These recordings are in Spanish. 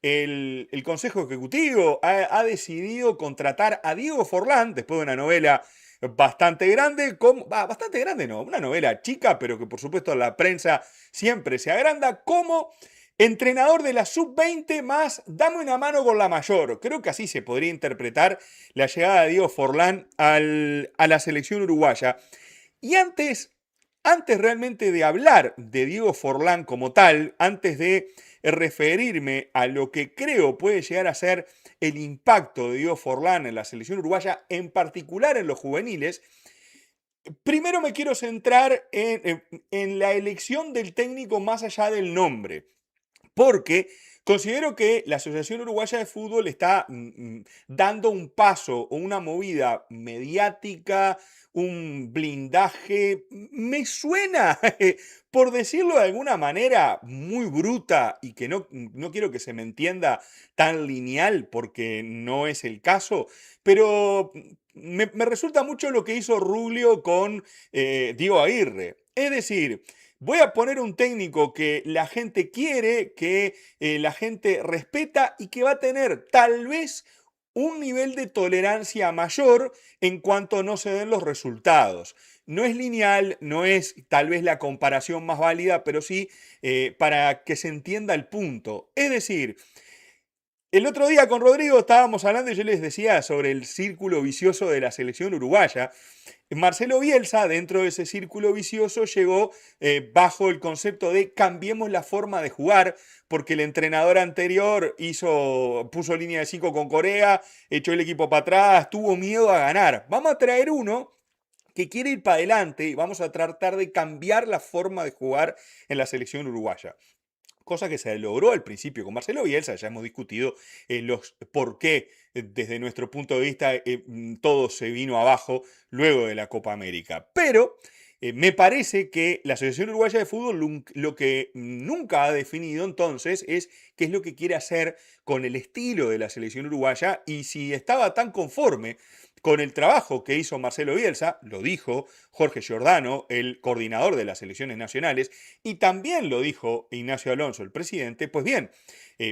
el Consejo Ejecutivo ha decidido contratar a Diego Forlán, después de una novela bastante grande, bastante grande no, una novela chica, pero que por supuesto la prensa siempre se agranda, como entrenador de la sub-20 más dame una mano con la mayor. Creo que así se podría interpretar la llegada de Diego Forlán a la selección uruguaya. Y antes realmente de hablar de Diego Forlán como tal, antes de referirme a lo que creo puede llegar a ser el impacto de Diego Forlán en la selección uruguaya, en particular en los juveniles, primero me quiero centrar en la elección del técnico más allá del nombre. Porque considero que la Asociación Uruguaya de Fútbol está dando un paso o una movida mediática, un blindaje, me suena, por decirlo de alguna manera, muy bruta y que no quiero que se me entienda tan lineal porque no es el caso, pero me resulta mucho lo que hizo Rubio con Diego Aguirre. Es decir, voy a poner un técnico que la gente quiere, que la gente respeta y que va a tener tal vez un nivel de tolerancia mayor en cuanto no se den los resultados. No es lineal, no es tal vez la comparación más válida, pero sí para que se entienda el punto. Es decir, el otro día con Rodrigo estábamos hablando y yo les decía sobre el círculo vicioso de la selección uruguaya. Marcelo Bielsa, dentro de ese círculo vicioso, llegó bajo el concepto de cambiemos la forma de jugar, porque el entrenador anterior puso línea de 5 con Corea, echó el equipo para atrás, tuvo miedo a ganar. Vamos a traer uno que quiere ir para adelante y vamos a tratar de cambiar la forma de jugar en la selección uruguaya. Cosa que se logró al principio con Marcelo Bielsa, ya hemos discutido los por qué desde nuestro punto de vista todo se vino abajo luego de la Copa América. Pero me parece que la Asociación Uruguaya de Fútbol lo que nunca ha definido entonces es qué es lo que quiere hacer con el estilo de la selección uruguaya y si estaba tan conforme con el trabajo que hizo Marcelo Bielsa, lo dijo Jorge Giordano, el coordinador de las selecciones nacionales, y también lo dijo Ignacio Alonso, el presidente. Pues bien,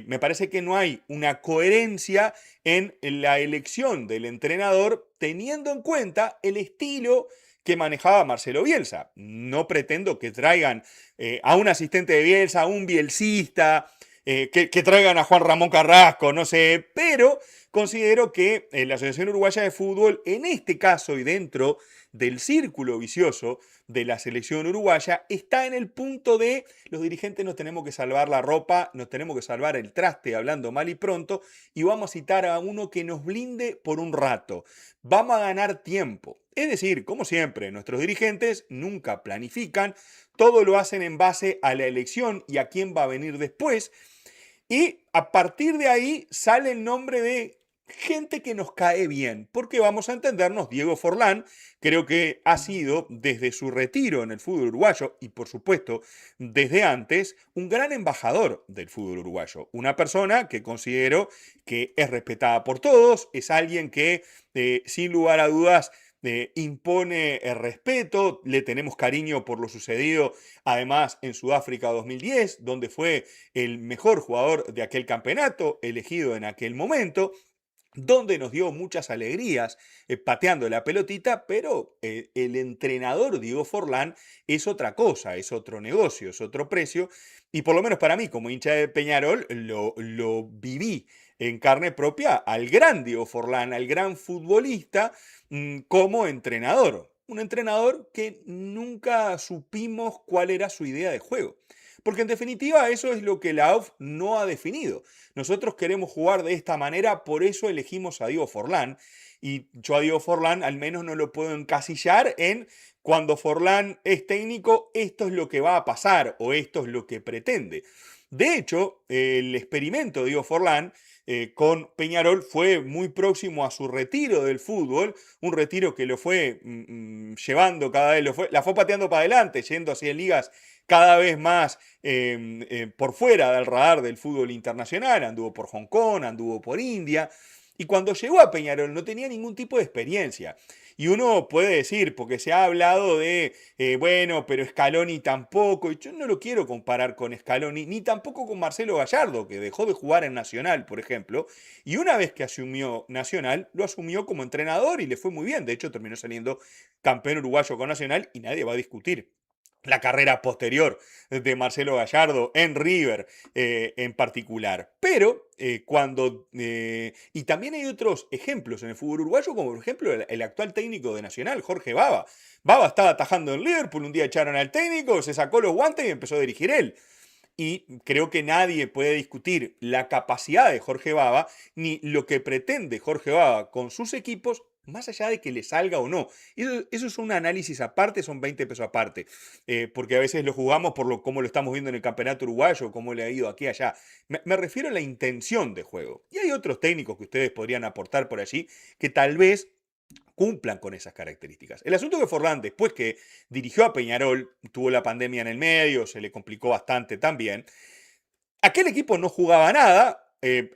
me parece que no hay una coherencia en la elección del entrenador teniendo en cuenta el estilo que manejaba Marcelo Bielsa. No pretendo que traigan a un asistente de Bielsa, a un bielcista, que traigan a Juan Ramón Carrasco, no sé, pero considero que la Asociación Uruguaya de Fútbol, en este caso y dentro del círculo vicioso de la selección uruguaya, está en el punto de los dirigentes nos tenemos que salvar la ropa, nos tenemos que salvar el traste, hablando mal y pronto, y vamos a citar a uno que nos blinde por un rato. Vamos a ganar tiempo. Es decir, como siempre, nuestros dirigentes nunca planifican, todo lo hacen en base a la elección y a quién va a venir después. Y a partir de ahí sale el nombre de gente que nos cae bien, porque vamos a entendernos, Diego Forlán creo que ha sido desde su retiro en el fútbol uruguayo y por supuesto desde antes un gran embajador del fútbol uruguayo, una persona que considero que es respetada por todos, es alguien que sin lugar a dudas impone el respeto, le tenemos cariño por lo sucedido además en Sudáfrica 2010, donde fue el mejor jugador de aquel campeonato, elegido en aquel momento, donde nos dio muchas alegrías pateando la pelotita, pero el entrenador Diego Forlán es otra cosa, es otro negocio, es otro precio, y por lo menos para mí, como hincha de Peñarol, lo viví en carne propia al gran Diego Forlán, al gran futbolista, como entrenador. Un entrenador que nunca supimos cuál era su idea de juego. Porque en definitiva eso es lo que la AUF no ha definido. Nosotros queremos jugar de esta manera, por eso elegimos a Diego Forlán. Y yo a Diego Forlán al menos no lo puedo encasillar en cuando Forlán es técnico, esto es lo que va a pasar o esto es lo que pretende. De hecho, el experimento de Diego Forlán con Peñarol fue muy próximo a su retiro del fútbol, un retiro que lo fue llevando cada vez, la fue pateando para adelante, yendo hacia ligas cada vez más por fuera del radar del fútbol internacional, anduvo por Hong Kong, anduvo por India, Y cuando llegó a Peñarol no tenía ningún tipo de experiencia. Y uno puede decir, porque se ha hablado de, bueno, pero Scaloni tampoco, y yo no lo quiero comparar con Scaloni, ni tampoco con Marcelo Gallardo, que dejó de jugar en Nacional, por ejemplo, y una vez que asumió Nacional, lo asumió como entrenador y le fue muy bien. De hecho, terminó saliendo campeón uruguayo con Nacional y nadie va a discutir la carrera posterior de Marcelo Gallardo en River en particular. Pero y también hay otros ejemplos en el fútbol uruguayo, como por ejemplo el actual técnico de Nacional, Jorge Baba. Baba estaba atajando en Liverpool, un día echaron al técnico, se sacó los guantes y empezó a dirigir él. Y creo que nadie puede discutir la capacidad de Jorge Baba ni lo que pretende Jorge Baba con sus equipos, más allá de que le salga o no. Eso es un análisis aparte, son 20 pesos aparte. Porque a veces lo jugamos por cómo lo estamos viendo en el campeonato uruguayo, cómo le ha ido aquí y allá. Me refiero a la intención de juego. Y hay otros técnicos que ustedes podrían aportar por allí que tal vez cumplan con esas características. El asunto que Forlán, después que dirigió a Peñarol, tuvo la pandemia en el medio, se le complicó bastante también, aquel equipo no jugaba nada,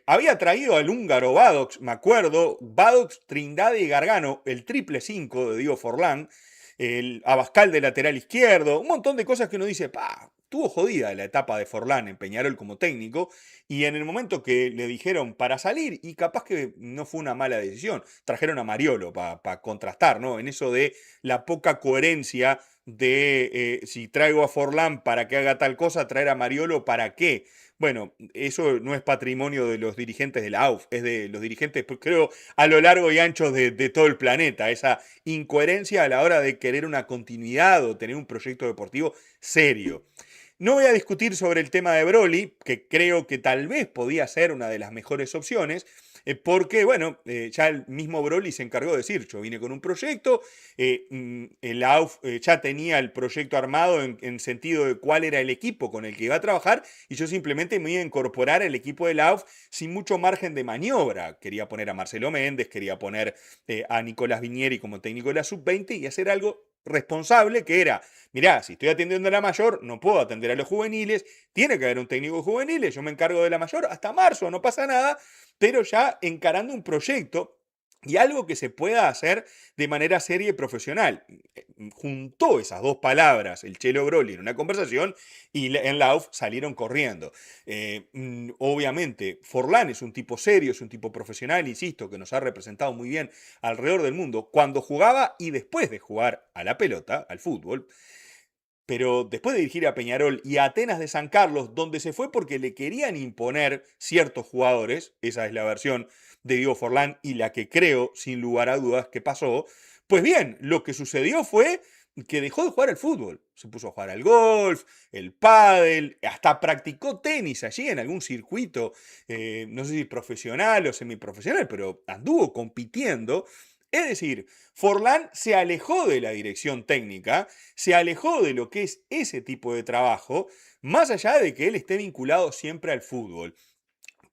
había traído al húngaro Badox, me acuerdo, Badox, Trindade y Gargano, el triple 5 de Diego Forlán, el Abascal de lateral izquierdo, un montón de cosas que uno dice, pa, tuvo jodida la etapa de Forlán en Peñarol como técnico, y en el momento que le dijeron para salir, y capaz que no fue una mala decisión, trajeron a Mariolo para contrastar, ¿no? En eso de la poca coherencia de si traigo a Forlán para que haga tal cosa, traer a Mariolo para qué. Bueno, eso no es patrimonio de los dirigentes de la AUF, es de los dirigentes, pues, creo, a lo largo y ancho de todo el planeta. Esa incoherencia a la hora de querer una continuidad o tener un proyecto deportivo serio. No voy a discutir sobre el tema de Broly, que creo que tal vez podía ser una de las mejores opciones, porque, bueno, ya el mismo Broly se encargó de decir, yo vine con un proyecto, el AUF ya tenía el proyecto armado en sentido de cuál era el equipo con el que iba a trabajar, y yo simplemente me iba a incorporar al equipo del AUF sin mucho margen de maniobra. Quería poner a Marcelo Méndez, quería poner a Nicolás Viñeri como técnico de la sub-20 y hacer algo responsable que era, mirá, si estoy atendiendo a la mayor, no puedo atender a los juveniles, tiene que haber un técnico de juveniles, yo me encargo de la mayor hasta marzo, no pasa nada, pero ya encarando un proyecto y algo que se pueda hacer de manera seria y profesional. Juntó esas dos palabras, el Chelo Broly, en una conversación y en la UF salieron corriendo. Obviamente, Forlán es un tipo serio, es un tipo profesional, insisto, que nos ha representado muy bien alrededor del mundo cuando jugaba y después de jugar a la pelota, al fútbol. Pero después de dirigir a Peñarol y a Atenas de San Carlos, donde se fue porque le querían imponer ciertos jugadores, esa es la versión de Diego Forlán y la que creo, sin lugar a dudas, que pasó, pues bien, lo que sucedió fue que dejó de jugar al fútbol. Se puso a jugar al golf, el pádel, hasta practicó tenis allí en algún circuito, no sé si profesional o semiprofesional, pero anduvo compitiendo. Es decir, Forlán se alejó de la dirección técnica, se alejó de lo que es ese tipo de trabajo, más allá de que él esté vinculado siempre al fútbol.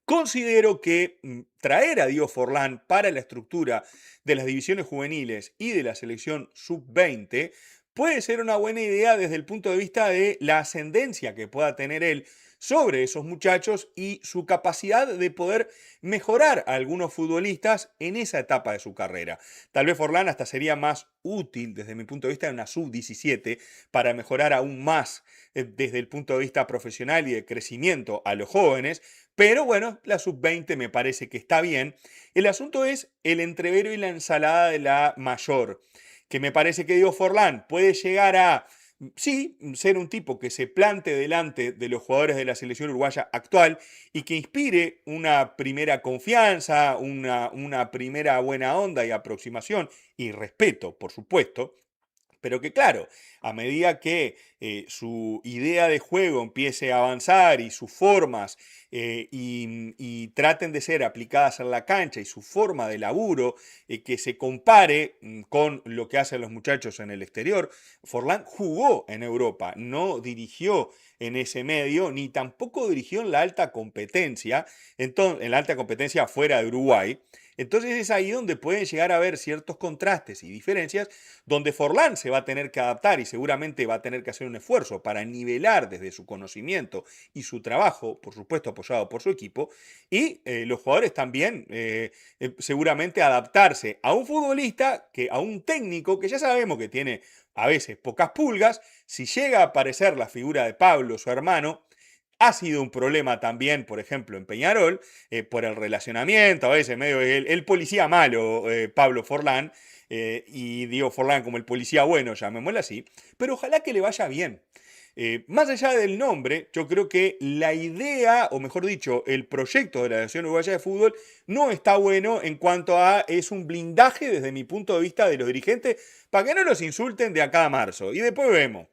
Considero que traer a Diego Forlán para la estructura de las divisiones juveniles y de la selección sub-20 puede ser una buena idea desde el punto de vista de la ascendencia que pueda tener él sobre esos muchachos y su capacidad de poder mejorar a algunos futbolistas en esa etapa de su carrera. Tal vez Forlán hasta sería más útil desde mi punto de vista en una sub-17 para mejorar aún más desde el punto de vista profesional y de crecimiento a los jóvenes, pero bueno, la sub-20 me parece que está bien. El asunto es el entrevero y la ensalada de la mayor, que me parece que Diego Forlán puede llegar a, sí, ser un tipo que se plante delante de los jugadores de la selección uruguaya actual y que inspire una primera confianza, una primera buena onda y aproximación y respeto, por supuesto. Pero que claro, a medida que su idea de juego empiece a avanzar y sus formas y traten de ser aplicadas en la cancha y su forma de laburo que se compare con lo que hacen los muchachos en el exterior, Forlán jugó en Europa, no dirigió en ese medio, ni tampoco dirigió en la alta competencia, entonces, en la alta competencia fuera de Uruguay. Entonces es ahí donde pueden llegar a haber ciertos contrastes y diferencias, donde Forlán se va a tener que adaptar y seguramente va a tener que hacer un esfuerzo para nivelar desde su conocimiento y su trabajo, por supuesto apoyado por su equipo, y los jugadores también seguramente adaptarse a un futbolista, a un técnico que ya sabemos que tiene a veces pocas pulgas. Si llega a aparecer la figura de Pablo, su hermano, ha sido un problema también, por ejemplo, en Peñarol, por el relacionamiento, a veces medio el policía malo, Pablo Forlán, y Diego Forlán como el policía bueno, llamémoslo así, pero ojalá que le vaya bien. Más allá del nombre, yo creo que la idea, o mejor dicho, el proyecto de la Asociación Uruguaya de Fútbol no está bueno en cuanto a, es un blindaje desde mi punto de vista de los dirigentes para que no los insulten de acá a marzo. Y después vemos.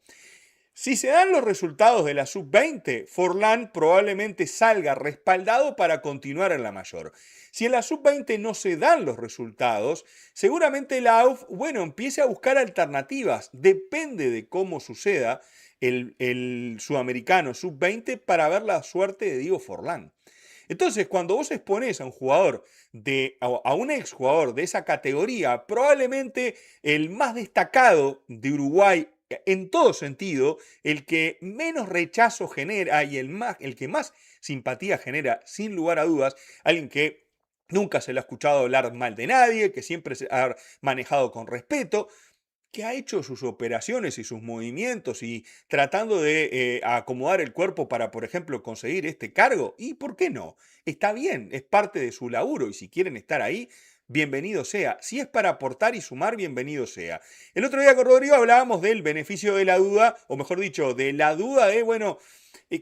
Si se dan los resultados de la sub-20, Forlán probablemente salga respaldado para continuar en la mayor. Si en la sub-20 no se dan los resultados, seguramente la AUF, bueno, empiece a buscar alternativas. Depende de cómo suceda el sudamericano sub-20 para ver la suerte de Diego Forlán. Entonces, cuando vos exponés a un jugador, a un exjugador de esa categoría, probablemente el más destacado de Uruguay en todo sentido, el que menos rechazo genera y el que más simpatía genera, sin lugar a dudas, alguien que nunca se le ha escuchado hablar mal de nadie, que siempre se ha manejado con respeto, que ha hecho sus operaciones y sus movimientos y tratando de acomodar el cuerpo para, por ejemplo, conseguir este cargo. ¿Y por qué no? Está bien, es parte de su laburo y si quieren estar ahí, bienvenido sea. Si es para aportar y sumar, bienvenido sea. El otro día con Rodrigo hablábamos del beneficio de la duda, o mejor dicho, de la duda de, bueno,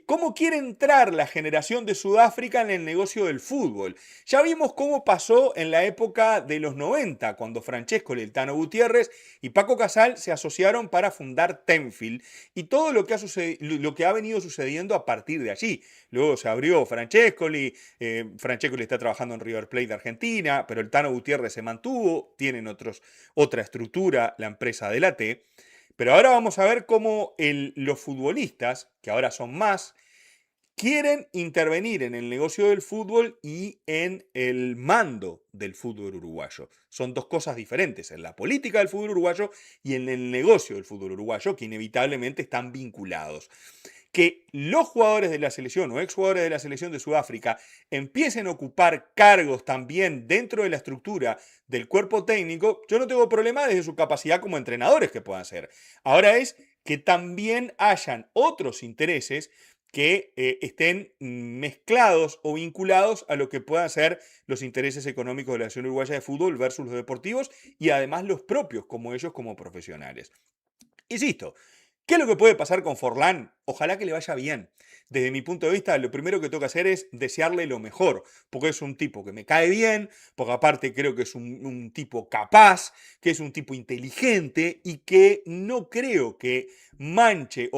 ¿cómo quiere entrar la generación de Sudáfrica en el negocio del fútbol? Ya vimos cómo pasó en la época de los 90, cuando Francesco El Tano Gutiérrez y Paco Casal se asociaron para fundar Tenfield y todo lo que ha venido sucediendo a partir de allí. Luego se abrió Francescoli, Francescoli está trabajando en River Plate de Argentina, pero el Tano Gutiérrez se mantuvo, tienen otra estructura, la empresa de la T. Pero ahora vamos a ver cómo los futbolistas, que ahora son más, quieren intervenir en el negocio del fútbol y en el mando del fútbol uruguayo. Son dos cosas diferentes, en la política del fútbol uruguayo y en el negocio del fútbol uruguayo, que inevitablemente están vinculados. Que los jugadores de la selección o exjugadores de la selección de Sudáfrica empiecen a ocupar cargos también dentro de la estructura del cuerpo técnico, yo no tengo problema desde su capacidad como entrenadores que puedan ser. Ahora es que también hayan otros intereses que estén mezclados o vinculados a lo que puedan ser los intereses económicos de la Asociación Uruguaya de Fútbol versus los deportivos y además los propios como ellos como profesionales. Insisto, ¿qué es lo que puede pasar con Forlán? Ojalá que le vaya bien. Desde mi punto de vista, lo primero que tengo que hacer es desearle lo mejor, porque es un tipo que me cae bien, porque aparte creo que es un tipo capaz, que es un tipo inteligente y que no creo que manche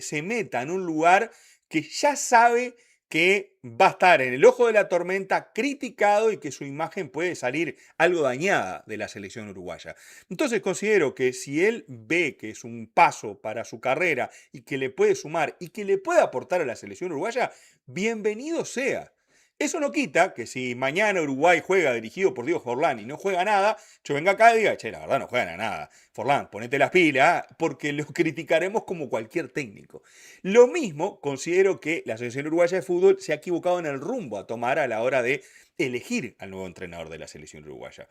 se meta en un lugar que ya sabe que va a estar en el ojo de la tormenta, criticado y que su imagen puede salir algo dañada de la selección uruguaya. Entonces considero que si él ve que es un paso para su carrera y que le puede sumar y que le puede aportar a la selección uruguaya, bienvenido sea. Eso no quita que si mañana Uruguay juega dirigido por Diego Forlán y no juega nada, yo venga acá y diga, che, la verdad no juegan a nada. Forlán, ponete las pilas, porque lo criticaremos como cualquier técnico. Lo mismo considero que la Selección Uruguaya de Fútbol se ha equivocado en el rumbo a tomar a la hora de elegir al nuevo entrenador de la Selección Uruguaya.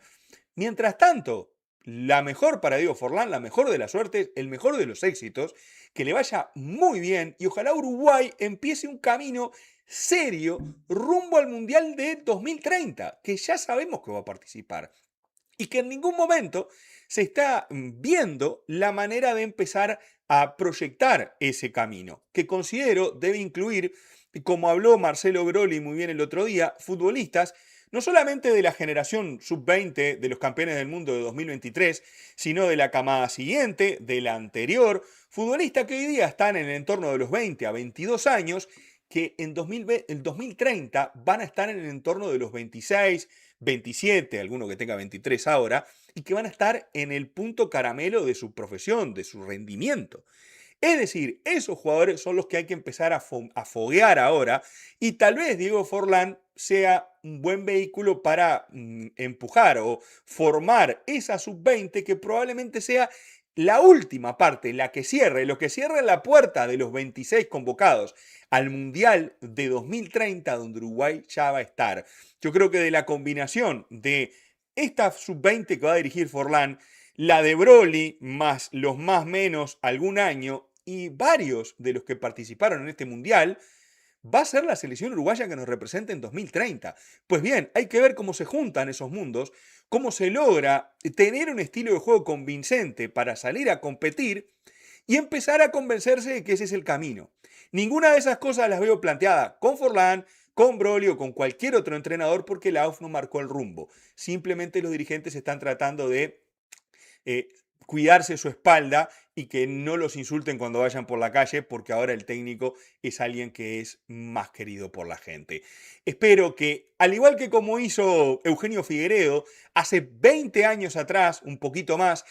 Mientras tanto, la mejor para Diego Forlán, la mejor de las suertes, el mejor de los éxitos, que le vaya muy bien y ojalá Uruguay empiece un camino serio rumbo al Mundial de 2030, que ya sabemos que va a participar y que en ningún momento se está viendo la manera de empezar a proyectar ese camino, que considero debe incluir, como habló Marcelo Broli muy bien el otro día, futbolistas no solamente de la generación sub-20 de los campeones del mundo de 2023, sino de la camada siguiente, de la anterior, futbolistas que hoy día están en el entorno de los 20 a 22 años, que en 2030 van a estar en el entorno de los 26, 27, alguno que tenga 23 ahora, y que van a estar en el punto caramelo de su profesión, de su rendimiento. Es decir, esos jugadores son los que hay que empezar a foguear ahora y tal vez Diego Forlán sea un buen vehículo para empujar o formar esa sub-20 que probablemente sea la última parte, la que cierre, lo que cierre la puerta de los 26 convocados al Mundial de 2030, donde Uruguay ya va a estar. Yo creo que de la combinación de esta sub-20 que va a dirigir Forlán, la de Broly, más los más menos algún año, y varios de los que participaron en este Mundial, va a ser la selección uruguaya que nos representa en 2030. Pues bien, hay que ver cómo se juntan esos mundos, cómo se logra tener un estilo de juego convincente para salir a competir y empezar a convencerse de que ese es el camino. Ninguna de esas cosas las veo planteada con Forlán, con Broly o con cualquier otro entrenador porque la AUF no marcó el rumbo. Simplemente los dirigentes están tratando de eh, cuidarse su espalda y que no los insulten cuando vayan por la calle, porque ahora el técnico es alguien que es más querido por la gente. Espero que, al igual que como hizo Eugenio Figueredo hace 20 años atrás, un poquito más,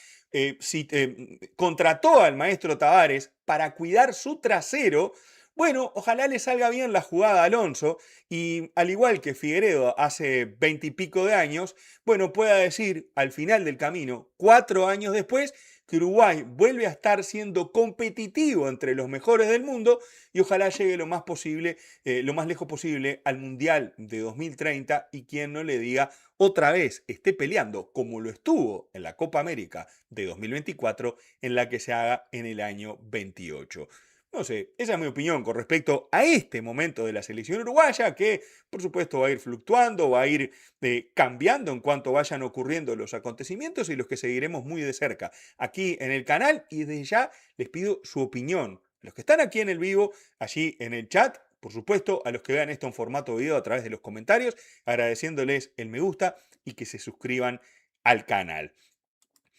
contrató al maestro Tavares para cuidar su trasero. Bueno, ojalá le salga bien la jugada a Alonso y al igual que Figueredo hace 20 y pico de años, bueno, pueda decir al final del camino, 4 años después, que Uruguay vuelve a estar siendo competitivo entre los mejores del mundo y ojalá llegue lo más posible, lo más lejos posible al Mundial de 2030 y quien no le diga otra vez esté peleando como lo estuvo en la Copa América de 2024 en la que se haga en el año 28. No sé, esa es mi opinión con respecto a este momento de la selección uruguaya, que por supuesto va a ir fluctuando, va a ir cambiando en cuanto vayan ocurriendo los acontecimientos y los que seguiremos muy de cerca aquí en el canal. Y desde ya les pido su opinión. Los que están aquí en el vivo, allí en el chat, por supuesto, a los que vean esto en formato video a través de los comentarios, agradeciéndoles el me gusta y que se suscriban al canal.